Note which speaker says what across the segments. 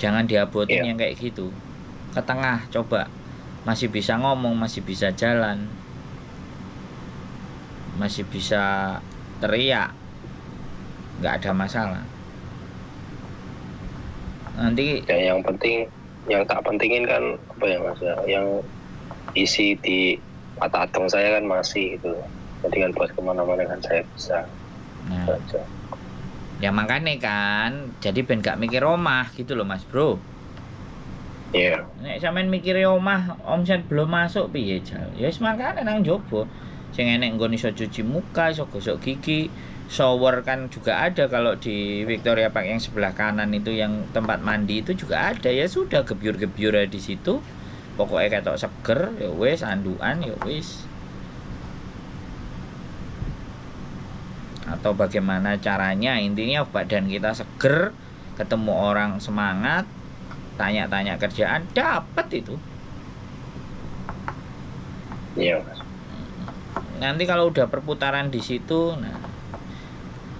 Speaker 1: Jangan diabotin
Speaker 2: Iya.
Speaker 1: yang kayak gitu. Ke tengah coba. Masih bisa ngomong, masih bisa jalan, masih bisa teriak, nggak ada masalah. Nanti
Speaker 2: Ya, yang penting, yang tak pentingin kan apa ya Mas ya, yang isi di kantong saya kan masih itu. Jadi kan buat kemana-mana kan saya bisa.
Speaker 1: nah,
Speaker 2: Baca.
Speaker 1: ya makanya kan, jadi ben gak mikir omah gitu loh Mas Bro.
Speaker 2: Iya.
Speaker 1: Nek sampean mikir omah, omset belum masuk piye jal. Ya wis makane nang jobo. Sing enek nggon iso cuci muka, iso gosok gigi, shower kan juga ada kalau di Victoria Park yang sebelah kanan itu yang tempat mandi itu juga ada. Ya sudah gebyur-gebyur aja di situ. Pokoknya ketok seger, ya wis anduan ya wis. Atau bagaimana caranya, intinya badan kita seger, ketemu orang semangat, tanya-tanya kerjaan dapat itu.
Speaker 2: Iya Mas.
Speaker 1: Nanti kalau udah perputaran di situ, nah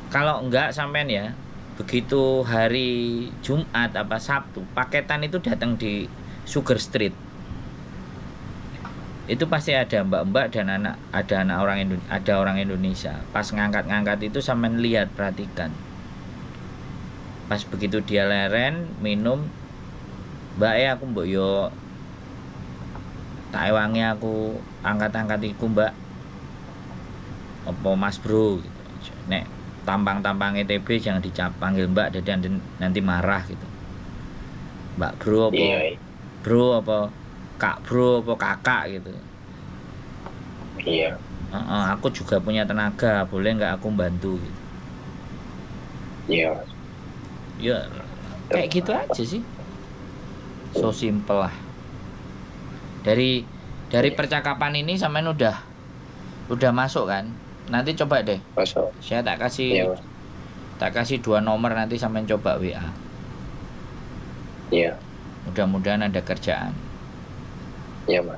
Speaker 1: kalau enggak sampean ya, begitu hari Jumat apa Sabtu, paketan itu datang di Sugar Street. Itu pasti ada mbak-mbak dan ada orang Indonesia. Pas ngangkat-ngangkat itu sampean lihat, perhatikan. Pas begitu dia leren minum, mbak aku mbok yo tak ewangi aku angkat-angkat iku mbak, apa Mas Bro gitu. Nek tampang-tampang ETB jangan panggil mbak, jadi nanti marah gitu. Mbak Bro apa
Speaker 2: Iya.
Speaker 1: bro apa kak bro apa kakak gitu.
Speaker 2: Iya.
Speaker 1: Aku juga punya tenaga, boleh nggak aku bantu gitu.
Speaker 2: Iya Mas.
Speaker 1: Ya kayak gitu aja sih, so simple lah. Dari
Speaker 2: Iya.
Speaker 1: percakapan ini sampean udah masuk kan. Nanti coba deh,
Speaker 2: Masuk.
Speaker 1: saya
Speaker 2: Iya Mas.
Speaker 1: tak kasih 2 nomor, nanti sampean coba WA.
Speaker 2: Iya.
Speaker 1: Mudah-mudahan ada kerjaan.
Speaker 2: Iya Mas.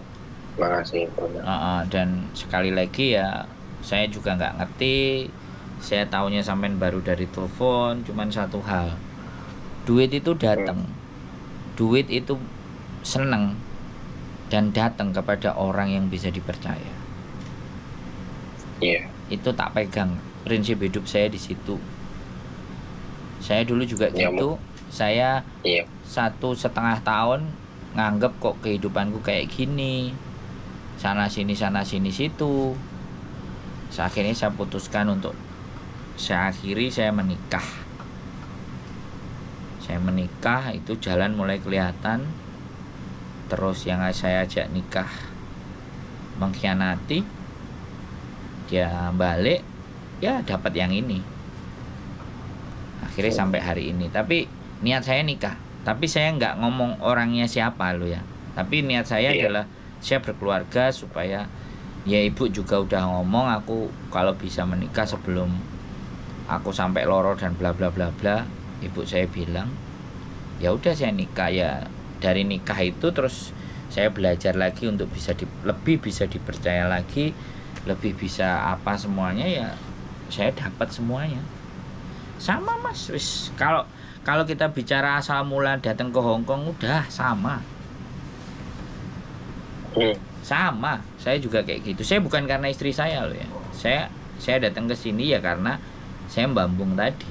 Speaker 2: Makasih infonya.
Speaker 1: Dan sekali lagi ya, saya juga nggak ngerti. Saya taunya sampean baru dari telepon, cuman satu hal. Duit itu datang. Duit itu seneng dan datang kepada orang yang bisa dipercaya.
Speaker 2: Iya.
Speaker 1: Itu tak pegang, prinsip hidup saya di situ. Saya dulu juga
Speaker 2: Ya,
Speaker 1: gitu. Saya
Speaker 2: Iya.
Speaker 1: 1,5 tahun nganggep kok kehidupanku kayak gini, sana sini situ. Akhirnya saya putuskan untuk saya menikah. Saya menikah, itu jalan mulai kelihatan. Terus yang saya ajak nikah mengkhianati, dia balik, ya dapat yang ini. Akhirnya sampai hari ini. Tapi niat saya nikah. Tapi saya nggak ngomong orangnya siapa lo ya. Tapi niat saya adalah saya berkeluarga supaya, ya ibu juga udah ngomong aku kalau bisa menikah sebelum aku sampai loro dan bla bla bla bla. Ibu saya bilang, ya udah saya nikah. Ya dari nikah itu terus saya belajar lagi untuk lebih bisa dipercaya lagi, lebih bisa apa semuanya, ya saya dapat semuanya. Sama Mas, wis kalau kita bicara asal mula datang ke Hong Kong udah sama. Sama, saya juga kayak gitu. Saya bukan karena istri saya loh ya. Saya datang ke sini ya karena saya mbambung tadi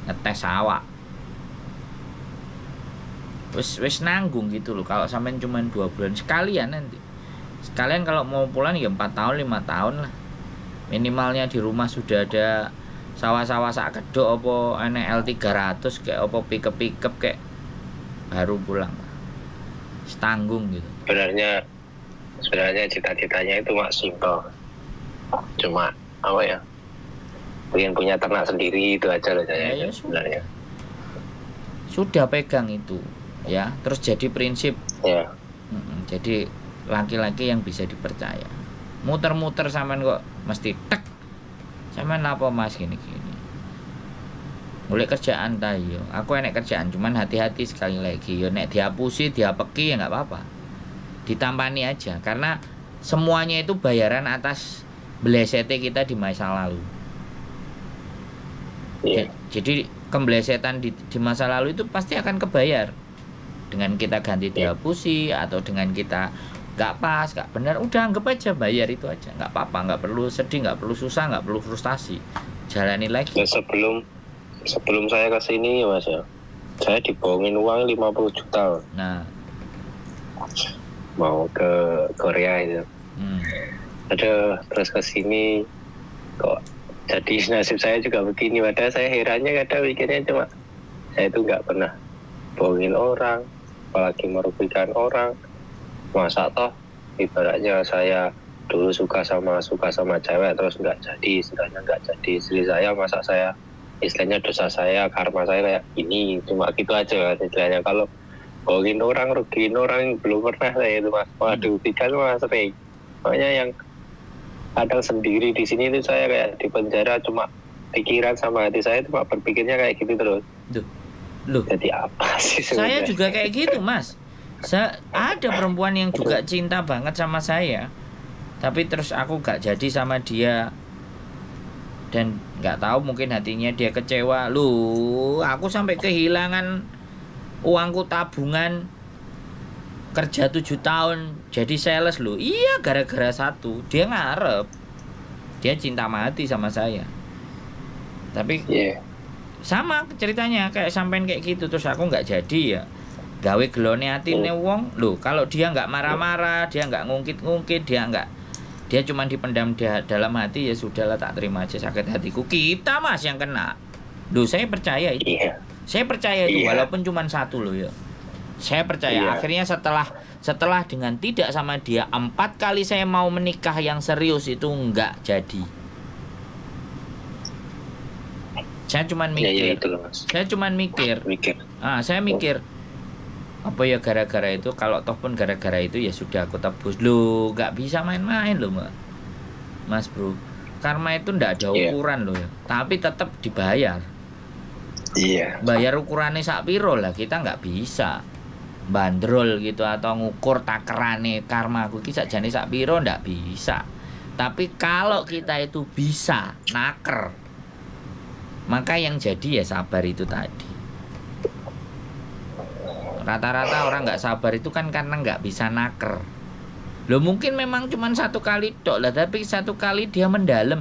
Speaker 1: ngetes awak. Wis nanggung gitu loh. Kalau sampean cuma 2 bulan sekalian nanti. Sekalian kalau mau pulang ya 4 tahun 5 tahun lah. Minimalnya di rumah sudah ada sawah-sawah sak kedok apa enek L300 kayak apa pickup kayak baru pulang. Setanggung gitu.
Speaker 2: Sebenarnya cita-citanya itu mak simpel. Cuma apa ya? Pengen punya ternak sendiri itu aja loh saya
Speaker 1: Ya,
Speaker 2: sebenarnya.
Speaker 1: Sudah pegang itu ya, terus jadi prinsip.
Speaker 2: Ya.
Speaker 1: Jadi laki-laki yang bisa dipercaya. Muter-muter sampean kok mesti tek. Sampean apa Mas gini. Boleh kerjaan ta yo. Aku enek kerjaan, cuman hati-hati sekali lagi. Yo nek dihapusi, dihapeki ya nggak apa-apa. Ditampani aja karena semuanya itu bayaran atas blesete kita di masa lalu.
Speaker 2: Iya.
Speaker 1: Jadi kemblesetan di masa lalu itu pasti akan kebayar. Dengan kita ganti dihapusi atau dengan kita nggak pas, nggak benar, udah anggap aja, bayar itu aja, nggak apa-apa, nggak perlu sedih, nggak perlu susah, nggak perlu frustasi, jalani lagi.
Speaker 2: Ya, sebelum saya ke sini Mas ya, saya dibohongin uang 50 juta
Speaker 1: Nah,
Speaker 2: mau ke Korea itu. Ada terus ke sini kok jadi nasib saya juga begini. Padahal saya herannya kadang mikirnya cuma saya itu nggak pernah bohongin orang, apalagi merugikan orang. Masa toh ibaratnya saya dulu suka sama cewek terus nggak jadi, istilahnya nggak jadi istri saya, masa saya istilahnya dosa saya, karma saya kayak ini, cuma gitu aja kan istilahnya. Kalau bohongin orang, rugiin orang belum pernah saya itu Mas. Waduh, kan Mas sering. Makanya yang kadang sendiri di sini itu saya kayak di penjara, cuma pikiran sama hati saya cuma berpikirnya kayak gitu terus.
Speaker 1: Loh.
Speaker 2: Jadi apa sih sebenarnya?
Speaker 1: Saya juga kayak gitu Mas. Ada perempuan yang juga cinta banget sama saya, tapi terus aku gak jadi sama dia, dan gak tahu mungkin hatinya dia kecewa. Loh, aku sampai kehilangan uangku tabungan kerja 7 tahun jadi sales loh. Iya, gara-gara satu, dia ngarep, dia cinta mati sama saya, tapi sama ceritanya kayak sampean kayak gitu. Terus aku nggak jadi ya, gawe gelone atine wong loh. Kalau dia nggak marah-marah, dia nggak ngungkit-ngungkit, dia cuma dipendam dalam hati, ya sudahlah, tak terima aja sakit hatiku. Kita Mas yang kena loh. Saya percaya itu, saya percaya itu, walaupun cuma satu loh ya. Saya percaya akhirnya setelah dengan tidak sama dia 4 kali saya mau menikah yang serius itu nggak jadi. Saya cuman mikir, saya mikir apa ya, gara-gara itu, kalau toh pun gara-gara itu ya sudah aku tebus. Loh, nggak bisa main-main loh Mas Bro. Karma itu ndak ada ukuran loh ya, tapi tetap dibayar. Bayar ukurannya sak piro lah, kita nggak bisa bandrol gitu atau ngukur takerane karma aku ki sakjane sak piro, ndak bisa. Tapi kalau kita itu bisa naker, maka yang jadi ya sabar itu tadi. Rata-rata orang nggak sabar itu kan karena nggak bisa naker. Loh, mungkin memang cuma 1 kali tok lah, tapi 1 kali dia mendalam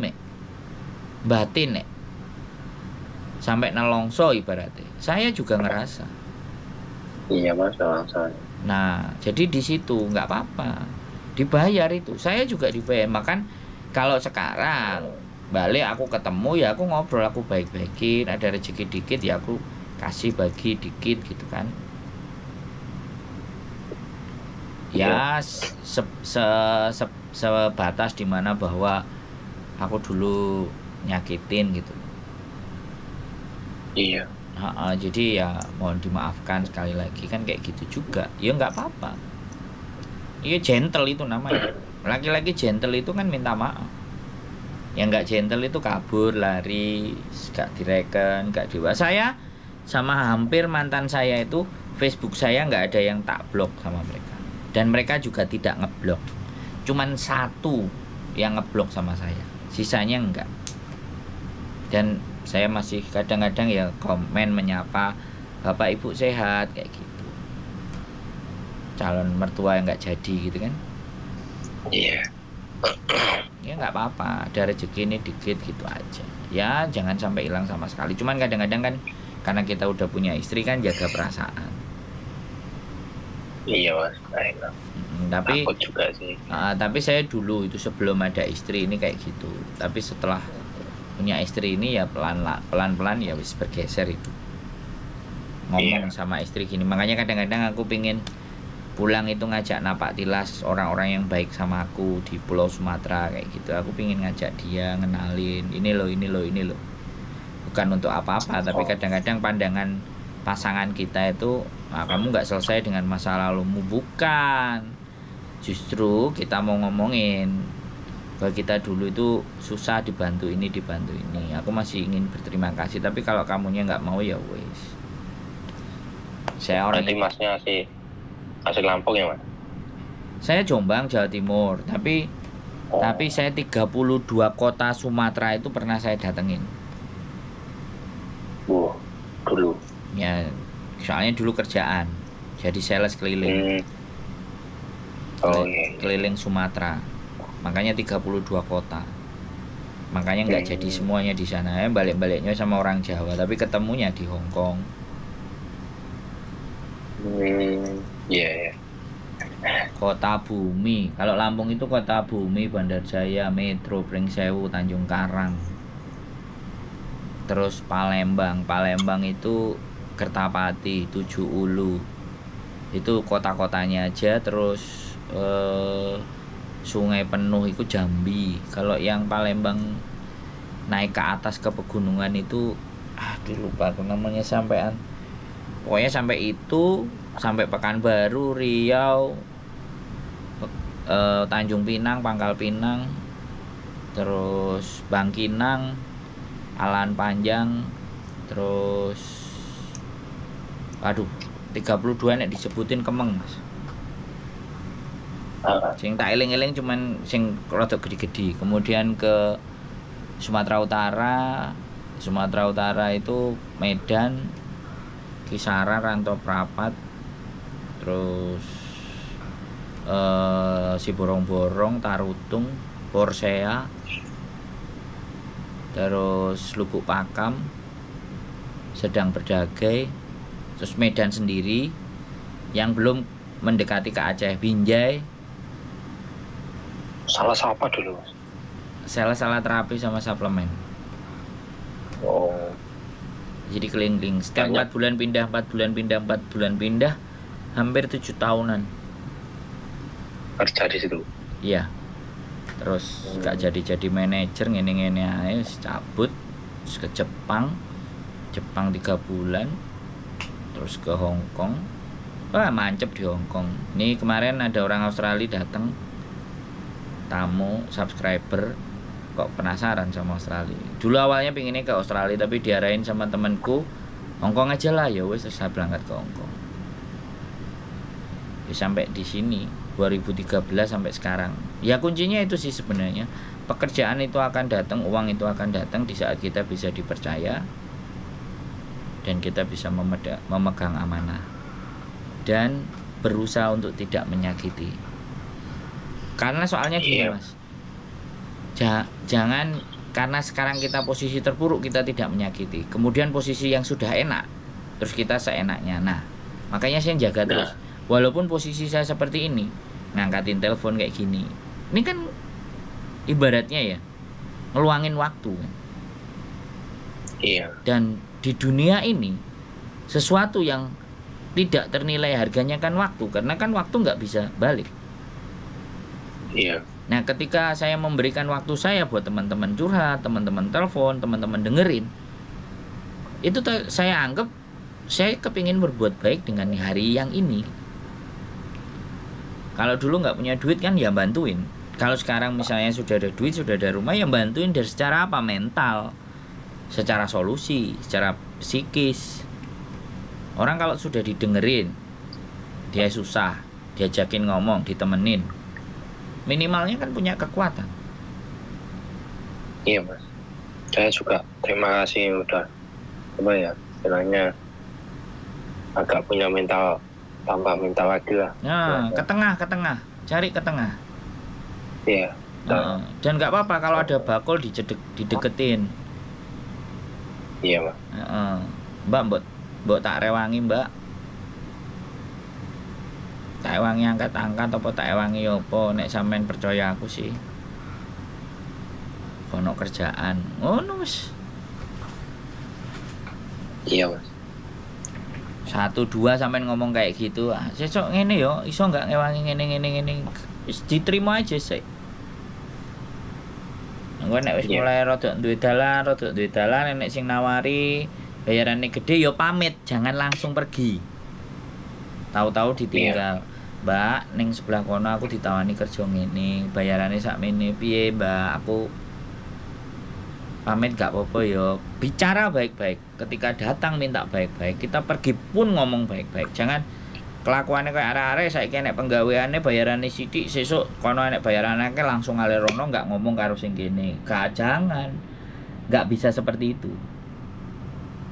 Speaker 1: batin sampai nelongso ibaratnya. Saya juga ngerasa.
Speaker 2: Iya Mas, nelongso.
Speaker 1: Nah, jadi di situ nggak apa-apa, dibayar itu. Saya juga dibayar. Makan kalau sekarang balik aku ketemu ya aku ngobrol, aku baik-baikin, ada rezeki dikit ya aku kasih bagi dikit gitu kan. Ya sebatas dimana bahwa aku dulu nyakitin gitu.
Speaker 2: Iya.
Speaker 1: Jadi ya mohon dimaafkan sekali lagi kan, kayak gitu juga. Ya nggak apa-apa. Iya, gentle itu namanya. Laki-laki gentle itu kan minta maaf. Yang nggak gentle itu kabur, lari, gak direken, gak dewa. Saya sama hampir mantan saya itu Facebook saya nggak ada yang tak blok sama mereka. Dan mereka juga tidak ngeblok. Cuman 1 yang ngeblok sama saya, sisanya enggak. Dan saya masih kadang-kadang ya komen menyapa, Bapak Ibu sehat, kayak gitu. Calon mertua yang nggak jadi gitu kan.
Speaker 2: Iya.
Speaker 1: Ya nggak apa-apa, ada rezeki ini dikit gitu aja. Ya jangan sampai hilang sama sekali. Cuman kadang-kadang kan karena kita udah punya istri kan, jaga perasaan.
Speaker 2: Iya Mas,
Speaker 1: tapi
Speaker 2: takut juga sih.
Speaker 1: Tapi saya dulu itu sebelum ada istri ini kayak gitu. Tapi setelah punya istri ini ya pelan-pelan ya wis bergeser itu. Ngomong sama istri gini. Makanya kadang-kadang aku pingin pulang itu ngajak napak tilas orang-orang yang baik sama aku di Pulau Sumatera kayak gitu. Aku pingin ngajak dia, ngenalin ini loh. Bukan untuk apa-apa, tapi kadang-kadang pandangan pasangan kita itu, kamu nggak selesai dengan masa lalumu. Bukan, justru kita mau ngomongin bahwa kita dulu itu susah, dibantu ini. Aku masih ingin berterima kasih, tapi kalau kamunya nggak mau ya wes. Saya orang
Speaker 2: berarti Masnya asli Lampung ya Mas?
Speaker 1: Saya Jombang, Jawa Timur, tapi saya 32 kota Sumatera itu pernah saya datengin.
Speaker 2: Dulu.
Speaker 1: Ya, soalnya dulu kerjaan. Jadi sales keliling. Keliling Sumatera. Makanya 32 kota. Makanya nggak jadi semuanya di sana. Balik-baliknya sama orang Jawa, tapi ketemunya di Hong Kong. Kota bumi. Kalau Lampung itu kota bumi, Bandar Jaya, Metro, Pringsewu, Tanjung Karang. Terus Palembang. Palembang itu Kertapati, Tujuh Ulu. Itu kota-kotanya aja. Terus sungai penuh itu Jambi. Kalau yang Palembang naik ke atas ke pegunungan itu lupa aku namanya sampean. Pokoknya sampai itu, sampai Pekanbaru, Riau, Tanjung Pinang, Pangkal Pinang, terus Bangkinang, Alan Panjang, terus 32 nek disebutin kemeng, Mas. Sing tak eling-eling cuman sing rada gede-gede. Kemudian ke Sumatera Utara. Sumatera Utara itu Medan, Kisaran, Rantau Prapat, terus Siborong-Borong, Tarutung, Porsea, terus Lubuk Pakam, Sedang Berdagai, terus Medan sendiri yang belum mendekati ke Aceh, Binjai.
Speaker 2: Salah siapa dulu, Mas?
Speaker 1: Salah terapi sama suplemen. Jadi keliling setiap 4 bulan pindah, 4 bulan pindah, 4 bulan pindah, hampir 7 tahunan
Speaker 2: kerja di situ.
Speaker 1: Iya. Terus gak jadi manajer, ngene-ngene ae, cabut terus ke Jepang 3 bulan, terus ke Hong Kong. Wah, mancep di Hong Kong. Ini kemarin ada orang Australia datang, tamu subscriber, kok penasaran sama Australia. Dulu awalnya pinginnya ke Australia, tapi diarahin sama temanku, Hong Kong aja lah. Ya wes, saya berangkat ke Hong Kong. Ya, sampai di sini 2013 sampai sekarang. Ya kuncinya itu sih sebenarnya. Pekerjaan itu akan datang, uang itu akan datang di saat kita bisa dipercaya dan kita bisa memegang amanah dan berusaha untuk tidak menyakiti. Karena soalnya gini, Mas, jangan karena sekarang kita posisi terpuruk kita tidak menyakiti, kemudian posisi yang sudah enak terus kita seenaknya. Nah, makanya saya jaga terus. Walaupun posisi saya seperti ini, ngangkatin telepon kayak gini, ini kan ibaratnya ya ngeluangin waktu.
Speaker 2: Iya.
Speaker 1: Dan di dunia ini sesuatu yang tidak ternilai harganya kan waktu, karena kan waktu nggak bisa balik.
Speaker 2: Iya.
Speaker 1: Nah, ketika saya memberikan waktu saya buat teman-teman curhat, teman-teman telepon, teman-teman dengerin, itu saya anggap saya kepingin berbuat baik dengan hari yang ini. Kalau dulu nggak punya duit kan ya bantuin. Kalau sekarang misalnya sudah ada duit, sudah ada rumah, ya bantuin dari secara apa? Mental, secara solusi, secara psikis. Orang kalau sudah didengerin, dia susah, diajakin ngomong, ditemenin, minimalnya kan punya kekuatan.
Speaker 2: Iya, Mas. Saya juga terima kasih udah istilahnya agak punya mental, tambah mental lagi lah.
Speaker 1: Nah, ke tengah, cari ke tengah.
Speaker 2: Iya.
Speaker 1: Dan nggak apa-apa kalau ada bakul dideketin.
Speaker 2: Iya, Mas.
Speaker 1: Mbak tak rewangi, Mbak. Tak ewangi angkat-angkat apa tak ewangi apa, nek sampean percaya aku sih. Ono kerjaan. Ngono wis.
Speaker 2: Iya, Mas.
Speaker 1: 1 2 sampean ngomong kayak gitu. Sesuk ngene yo, iso enggak ngewangi ngene. Wis diterima aja sih. Engko nek wis mulai rada duwe dalan, nek sing nawari bayarane gede yo pamit, jangan langsung pergi. Tahu-tahu ditinggal. Mbak, ning sebelah kono aku ditawani kerja ngene, bayarane sakmene piye, Mbak? Aku pamit gak apa-apa ya. Bicara baik-baik. Ketika datang minta baik-baik, kita pergi pun ngomong baik-baik. Jangan kelakuannya kayak arek-arek saiki nek penggaweane bayarane sithik, sesuk kono nek bayarane akeh langsung ngalir rono gak ngomong karo sing kene. Gak, jangan. Gak bisa seperti itu.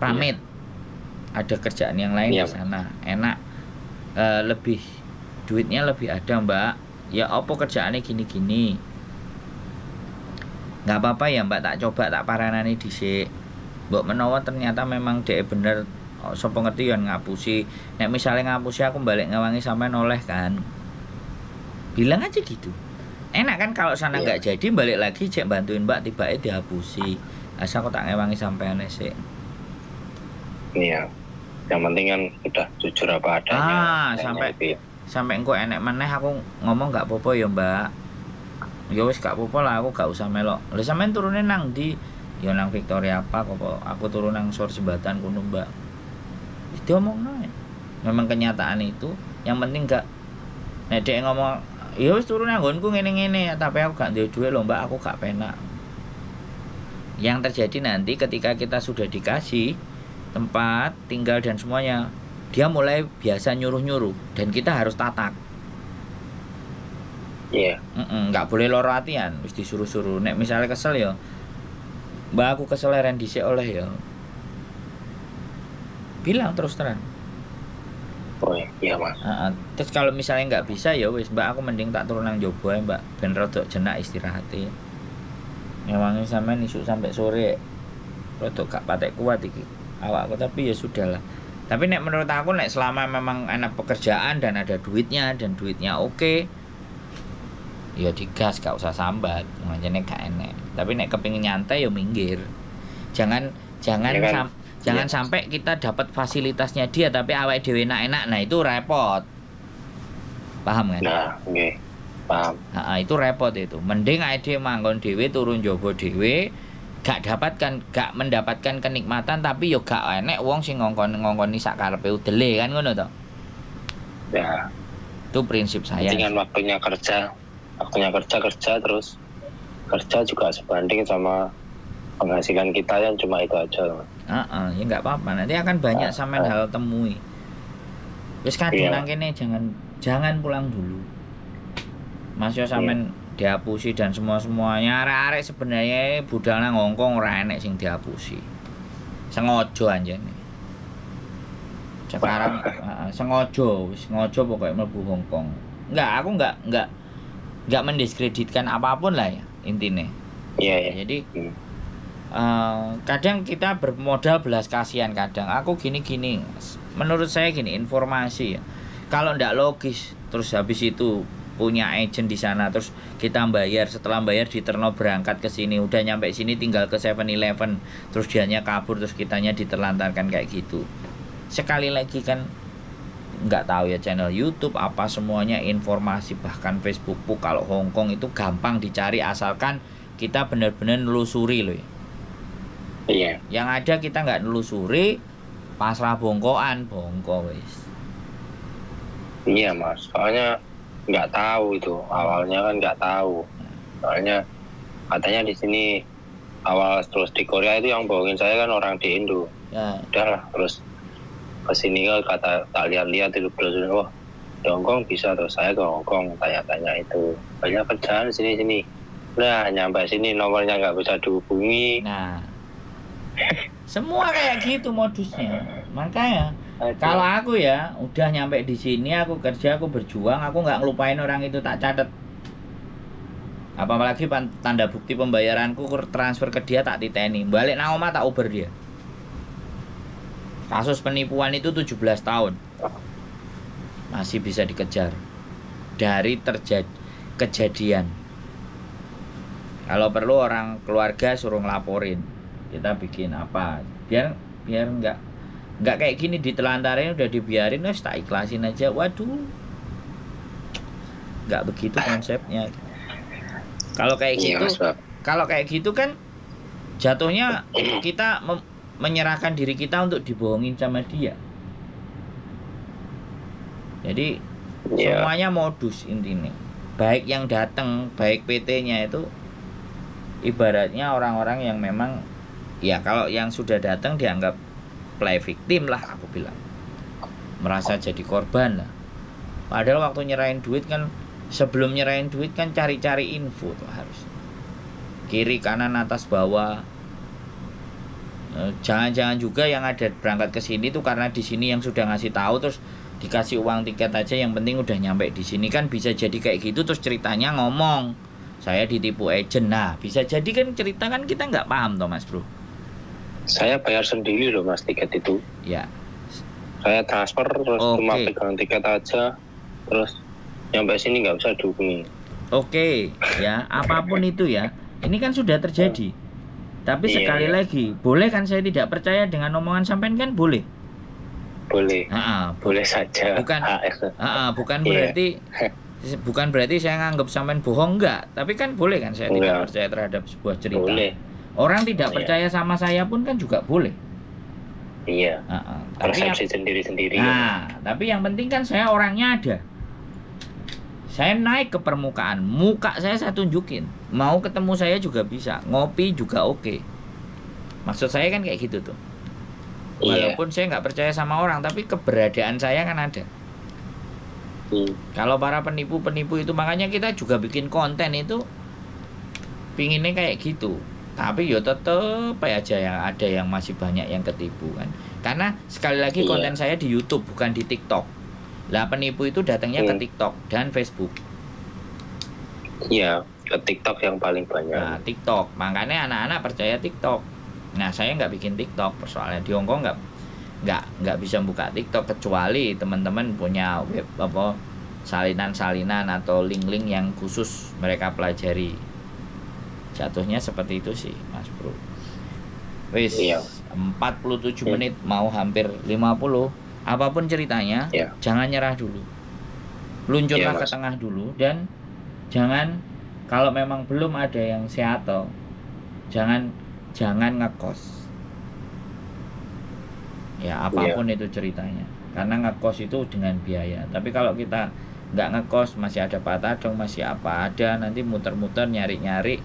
Speaker 1: Pamit. Ada kerjaan yang lain di sana. Enak. lebih duitnya lebih ada mbak, ya opo kerjaannya gini-gini, nggak apa-apa ya mbak, tak coba tak paranani dhisik. Mbok menawa ternyata memang dhek bener, sapa ngerti ya ngapusi. Nek misalnya ngapusi aku balik ngewangi sampai noleh kan, bilang aja gitu. Enak kan kalau sana nggak jadi balik lagi cek bantuin mbak tiba-tiba dihapusi. Asal aku tak ngewangi sampai aneh sih.
Speaker 2: Iya. Yang penting kan udah jujur apa adanya.
Speaker 1: Sampai engko enek maneh aku ngomong nggak apa-apa ya mbak. Ya wis gak apa-apa lah, aku gak usah melok. Lha sampean turune nang ndi? Ya nang Victoria apa kok. Aku turun nang Sor Jembatan kono mbak. Itu omongno ya. Memang kenyataan itu. Yang penting gak nek dhek ngomong ya wis turun nang nggonku ngene-ngene, tapi aku gak duwe duit lho mbak, aku gak penak. Yang terjadi nanti ketika kita sudah dikasih tempat tinggal dan semuanya, dia mulai biasa nyuruh-nyuruh dan kita harus tatak.
Speaker 2: Iya.
Speaker 1: Nggak boleh loro hatian, wis disuruh-suruh. Nek misalnya kesel ya, mbak aku kesel ren dhisik oleh ya. Bilang terus terang.
Speaker 2: Oh iya mas.
Speaker 1: Terus kalau misalnya nggak bisa ya wis mbak, aku mending tak turun nang jobo ae mbak, ben rodok jenak istirahatnya. Memangnya sampean isuk sampai sore rodok gak patek kuat iki awakku, tapi ya sudahlah. Tapi nek menurut aku nek selama memang enak pekerjaan dan ada duitnya dan duitnya oke, ya digas, gak usah sambat, makanya gak enek. Tapi nek kepingin nyantai ya minggir. Jangan sampai kita dapat fasilitasnya dia tapi awake dhewe enak-enak, nah itu repot. Paham kan?
Speaker 2: Nah, nggih. Paham.
Speaker 1: Itu repot itu. Mending awake dhewe manggon dhewe, turun jobo dhewe, gak mendapatkan kenikmatan tapi yo gak enek wong sing ngongkoni sak karepe udele kan ngono to.
Speaker 2: Ya.
Speaker 1: Itu prinsip saya.
Speaker 2: Dengan waktunya kerja terus kerja juga sebanding sama penghasilan kita yang cuma itu aja.
Speaker 1: Ya nggak apa-apa, nanti akan banyak sampean hal temui. Wis kadung nang kene jangan pulang dulu. Mas yo sampean dihapusi dan semuanya arek-arek sebenarnya budal nang Hongkong ora enek sing dihapusi. Sengaja anjene. Sekarang sengaja pokoknya mlebu Hongkong. Aku enggak mendiskreditkan apapun lah ya intinya.
Speaker 2: Iya.
Speaker 1: Jadi kadang kita bermodal belas kasihan kadang. Aku gini. Menurut saya gini, informasi ya. Kalau ndak logis terus habis itu punya agent di sana terus kita bayar, setelah bayar diterno berangkat ke sini, udah nyampe sini tinggal ke 7-Eleven terus dianya kabur terus kitanya diterlantarkan kayak gitu. Sekali lagi kan nggak tahu ya channel YouTube apa semuanya informasi, bahkan Facebook kalau Hongkong itu gampang dicari asalkan kita benar-benar nelusuri loh ya.
Speaker 2: Iya.
Speaker 1: Yang ada kita nggak nelusuri, pasrah bongkoan wis.
Speaker 2: Iya mas, soalnya nggak tahu itu awalnya kan nggak tahu. Soalnya katanya di sini awal terus di Korea itu yang bohongin saya kan orang di Indo.
Speaker 1: Ya.
Speaker 2: Udahlah terus kesini kan kata tak lihat itu terus wah di Hongkong bisa, terus saya ke Hongkong tanya-tanya itu banyak kerjaan sini. Nah nyampe sini nomornya nggak bisa dihubungi.
Speaker 1: Nah semua kayak gitu modusnya. Makanya kalau aku ya udah nyampe di sini, aku kerja, aku berjuang, aku nggak ngelupain orang itu, tak catat. Apalagi tanda bukti pembayaranku transfer ke dia tak titeni, balik nang omah tak uber dia. Kasus penipuan itu 17 tahun masih bisa dikejar dari kejadian. Kalau perlu orang keluarga suruh ngelaporin, kita bikin apa biar nggak kayak gini ditelantarin udah dibiarin, wes tak ikhlasin aja. Waduh, nggak begitu konsepnya. Kalau kayak gitu kan jatuhnya kita menyerahkan diri kita untuk dibohongin sama dia. Jadi semuanya modus intinya. Baik yang datang, baik PT-nya itu ibaratnya orang-orang yang memang ya kalau yang sudah datang dianggap play victim lah, aku bilang. Merasa jadi korban lah. Padahal waktu nyerahin duit kan, sebelum nyerahin duit kan cari-cari info tuh harus. Kiri, kanan, atas, bawah. Jangan-jangan juga yang ada berangkat ke sini tuh karena di sini yang sudah ngasih tahu terus dikasih uang tiket aja, yang penting udah nyampe di sini. Kan bisa jadi kayak gitu, terus ceritanya ngomong saya ditipu agent. Nah bisa jadi kan cerita kan kita nggak paham toh Mas Bro.
Speaker 2: Saya bayar sendiri loh Mas tiket itu.
Speaker 1: Ya.
Speaker 2: Saya transfer terus cuma pegang tiket aja, terus nyampe sini nggak bisa dihubungi.
Speaker 1: Oke, ya apapun itu ya, ini kan sudah terjadi. Tapi sekali lagi, boleh kan saya tidak percaya dengan omongan sampean kan boleh?
Speaker 2: Boleh. Boleh saja.
Speaker 1: Bukan berarti bukan berarti saya nganggap sampean bohong, enggak. Tapi kan boleh kan saya tidak percaya terhadap sebuah cerita.
Speaker 2: Boleh.
Speaker 1: Orang tidak percaya sama saya pun kan juga boleh.
Speaker 2: Iya. Persepsi sendiri-sendiri.
Speaker 1: Nah, tapi yang penting kan saya orangnya ada. Saya naik ke permukaan, muka saya tunjukin. Mau ketemu saya juga bisa, ngopi juga oke. Maksud saya kan kayak gitu tuh. Walaupun saya nggak percaya sama orang, tapi keberadaan saya kan ada. Kalau para penipu-penipu itu, makanya kita juga bikin konten itu pinginnya kayak gitu. Tapi ya tetep aja yang ada yang masih banyak yang ketipu kan. Karena sekali lagi konten saya di YouTube bukan di TikTok. Lah penipu itu datangnya ke TikTok dan Facebook.
Speaker 2: Iya, ke TikTok yang paling banyak.
Speaker 1: Nah, TikTok. Makanya anak-anak percaya TikTok. Nah, saya nggak bikin TikTok, persoalannya di Hongkong nggak bisa buka TikTok kecuali teman-teman punya web apa salinan-salinan atau link-link yang khusus mereka pelajari. Jatuhnya seperti itu sih, Mas Bro. Wis, 47 menit mau hampir 50. Apapun ceritanya, jangan nyerah dulu. Luncurlah ke tengah dulu dan jangan, kalau memang belum ada yang sehat, jangan ngekos. Ya, apapun itu ceritanya. Karena ngekos itu dengan biaya. Tapi kalau kita nggak ngekos, masih ada patadong, masih apa ada, nanti muter-muter nyari-nyari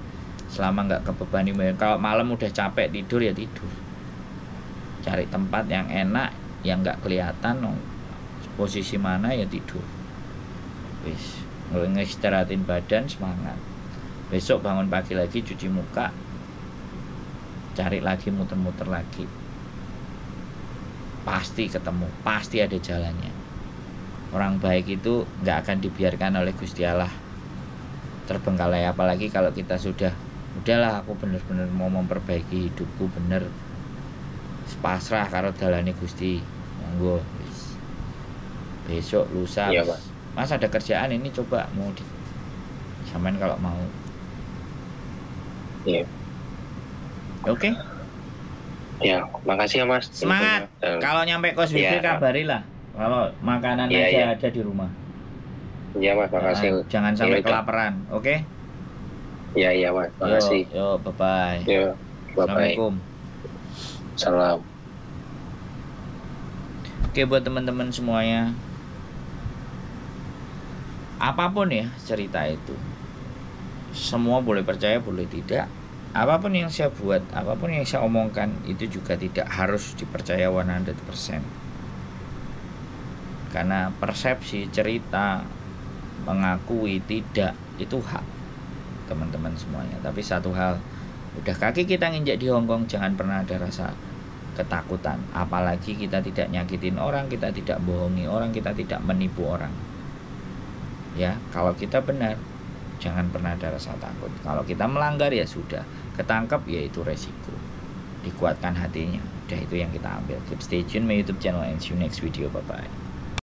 Speaker 1: selama nggak kebebani. Kalau malam udah capek tidur ya tidur. Cari tempat yang enak, yang nggak kelihatan posisi mana ya tidur. Wis, ngistirahatin badan, semangat. Besok bangun pagi lagi, cuci muka, cari lagi, muter-muter lagi. Pasti ketemu, pasti ada jalannya. Orang baik itu nggak akan dibiarkan oleh Gusti Allah terbengkalai. Apalagi kalau kita udahlah aku bener-bener mau memperbaiki hidupku, bener pasrah karo dalane Gusti. Monggo wis. Besok lusa. Mas ada kerjaan ini, coba mau sampean kalau mau.
Speaker 2: Iya.
Speaker 1: Oke.
Speaker 2: Ya, makasih ya Mas.
Speaker 1: Semangat. Kalau nyampe kos wifi kabarilah. Kalau makanan aja ada di rumah.
Speaker 2: Iya Mas, makasih.
Speaker 1: Jangan sampai kelaparan, oke?
Speaker 2: Iya Mas, makasih.
Speaker 1: Yo, bye-bye.
Speaker 2: Yo, bye-bye.
Speaker 1: Assalamualaikum.
Speaker 2: Salam.
Speaker 1: Oke, buat teman-teman semuanya, apapun ya cerita itu, semua boleh percaya boleh tidak. Apapun yang saya buat, apapun yang saya omongkan, itu juga tidak harus dipercaya 100%. Karena persepsi cerita, mengakui tidak, itu hak teman-teman semuanya. Tapi satu hal, udah kaki kita nginjak di Hongkong, jangan pernah ada rasa ketakutan. Apalagi kita tidak nyakitin orang, kita tidak bohongi orang, kita tidak menipu orang. Ya, kalau kita benar, jangan pernah ada rasa takut. Kalau kita melanggar ya sudah, ketangkep ya itu resiko. Dikuatkan hatinya. Udah itu yang kita ambil. Keep stay tune my YouTube channel and see you next video. Bye bye.